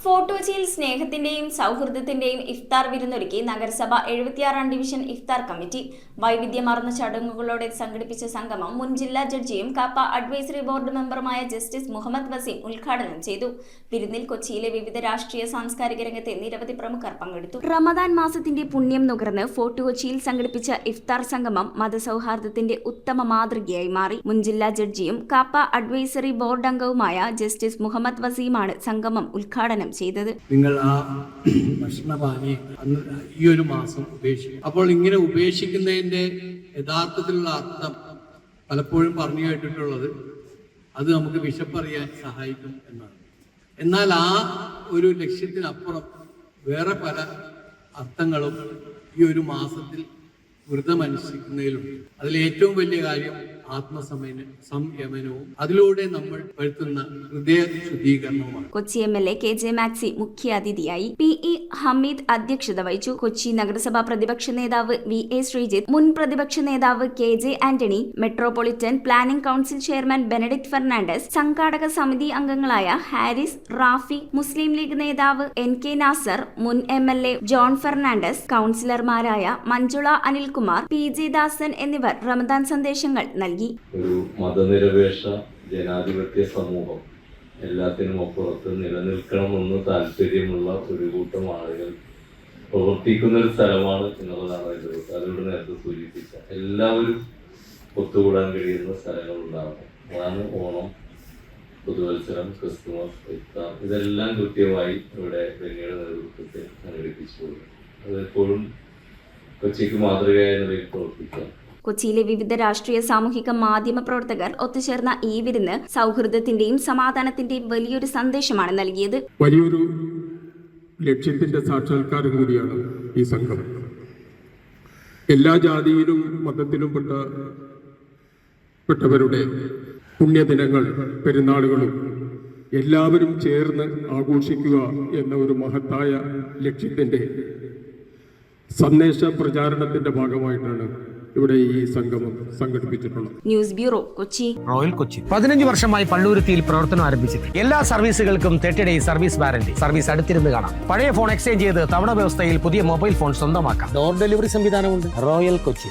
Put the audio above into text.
Fort കൊച്ചിയിൽ സ്നേഹത്തിന്റെയും സൗഹൃദത്തിന്റെയും ഇഫ്താർ വിരുന്നൊരുക്കി നഗരസഭ 76-ാം ഡിവിഷൻ ഇഫ്താർ കമ്മിറ്റി. വൈവിധ്യമാർന്ന ചടങ്ങുകളോടെ സംഘടിപ്പിച്ച സംഗമം മുൻ ജില്ലാ ജഡ്ജിയും കാപ്പ അഡ്വൈസറി ബോർഡ് മെമ്പറുമായ ജസ്റ്റിസ് മുഹമ്മദ് വസീം ഉദ്ഘാടനം ചെയ്തു. വിരുന്നിൽ കൊച്ചിയിലെ വിവിധ രാഷ്ട്രീയ സാംസ്കാരിക രംഗത്തെ നിരവധി പ്രമുഖർ പങ്കെടുത്തു. റമദാൻ മാസത്തിന്റെ പുണ്യം നുകർന്ന് ഫോർട്ട് കൊച്ചിയിൽ സംഘടിപ്പിച്ച ഇഫ്താർ സംഗമം മതസൗഹാർദ്ദത്തിന്റെ ഉത്തമ മാതൃകയായി മാറി. മുൻ ജില്ലാ ജഡ്ജിയും കാപ്പ അഡ്വൈസറി ബോർഡ് അംഗവുമായ ജസ്റ്റിസ് മുഹമ്മദ് വസീമാണ് സംഗമം ഉദ്ഘാടനം ചെയ്തത്. നിങ്ങൾ ആ ഭക്ഷണപാനി ഈ ഒരു മാസം ഉപേക്ഷിക്കും. അപ്പോൾ ഇങ്ങനെ ഉപേക്ഷിക്കുന്നതിന്റെ യഥാർത്ഥത്തിലുള്ള അർത്ഥം പലപ്പോഴും പറഞ്ഞു കേട്ടിട്ടുള്ളത് അത് നമുക്ക് വിശപ്പറിയാൻ സഹായിക്കും എന്നാണ്. എന്നാൽ ആ ഒരു ലക്ഷ്യത്തിനപ്പുറം വേറെ പല അർത്ഥങ്ങളും ഈ ഒരു മാസത്തിൽ വ്രതമനുഷ്ഠിക്കുന്നതിലുണ്ട്. അതിൽ ഏറ്റവും വലിയ കാര്യം സംയമനവും അതിലൂടെ നമ്മൾ വരുത്തുന്ന ഹൃദയ ശുദ്ധീകരണവുമാണ്. കൊച്ചി MLA KJ മാക്സി മുഖ്യാതിഥിയായി. PE ഹമീദ് അധ്യക്ഷത വഹിച്ചു. കൊച്ചി നഗരസഭാ പ്രതിപക്ഷ നേതാവ് VA ശ്രീജിത്ത്, മുൻ പ്രതിപക്ഷ നേതാവ് KJ Antony, metropolitan planning council chairman Benedict Fernandez, സംഘാടക സമിതി അംഗങ്ങളായ ഹാരിസ്, റാഫി, മുസ്ലിം ലീഗ് നേതാവ് NK നാസർ, മുൻ MLA ജോൺ ഫെർണാണ്ടസ്, കൗൺസിലർമാരായ മഞ്ജുള അനിൽകുമാർ, PJ ദാസൻ എന്നിവർ റമദാൻ സന്ദേശങ്ങൾ നൽകി. ഒരു മതനിരപേക്ഷ ജനാധിപത്യ സമൂഹം എല്ലാത്തിനും അപ്പുറത്ത് നിലനിൽക്കണമെന്ന് താല്പര്യമുള്ള ഒരു കൂട്ടം ആളുകൾ പ്രവർത്തിക്കുന്ന ഒരു സ്ഥലമാണ് എന്നുള്ളതാണ് അതിലൂടെ നേരത്തെ സൂചിപ്പിച്ച എല്ലാവരും ഒത്തുകൂടാൻ കഴിയുന്ന സ്ഥലങ്ങളുണ്ടാകും. അതാണ് ഓണം, പുതുവത്സരം, ക്രിസ്തുമസ്, ഇഫ്താർ, ഇതെല്ലാം കൃത്യമായി ഇവിടെ വെന്നിയുടെ നേതൃത്വത്തിൽ സംഘടിപ്പിച്ചുകൊള്ളും. അതെപ്പോഴും കൊച്ചിക്ക് മാതൃകയായ നിലയിൽ പ്രവർത്തിക്കാം. കൊച്ചിയിലെ വിവിധ രാഷ്ട്രീയ സാമൂഹിക മാധ്യമ പ്രവർത്തകർ ഒത്തുചേർന്ന ഈ വിരുന്ന് സൗഹൃദത്തിന്റെയും സമാധാനത്തിന്റെയും വലിയൊരു സന്ദേശമാണ് നൽകിയത്. വലിയൊരു ലക്ഷ്യത്തിന്റെ സാക്ഷാത്കാരം കൂടിയാണ് ഈ സംഘം. എല്ലാ ജാതിയിലും മതത്തിലും പെട്ടവരുടെ പുണ്യദിനങ്ങൾ, പെരുന്നാളുകളും എല്ലാവരും ചേർന്ന് ആഘോഷിക്കുക എന്ന ഒരു മഹത്തായ ലക്ഷ്യത്തിന്റെ സന്ദേശ പ്രചാരണത്തിന്റെ ഭാഗമായിട്ടാണ് ഇവിടെ ഈ സംഗമം സംഘടിപ്പിച്ചിട്ടുള്ളത്. News bureau, Kochi. Royal Kochi 15 വർഷമായി പള്ളുരുത്തിയിൽ പ്രവർത്തനം ആരംഭിച്ചിട്ട് എല്ലാ സർവീസുകൾക്കും 30 ഡേയ്സ് സർവീസ് വാറന്റി. സർവീസ് അടുത്തിരുന്ന് കാണാം. പഴയ ഫോൺ എക്സ്ചേഞ്ച് ചെയ്ത് തവണ വ്യവസ്ഥയിൽ പുതിയ മൊബൈൽ ഫോൺ സ്വന്തമാക്കാം. ഡോർ ഡെലിവറി സംവിധാനമുണ്ട്. റോയൽ കൊച്ചി.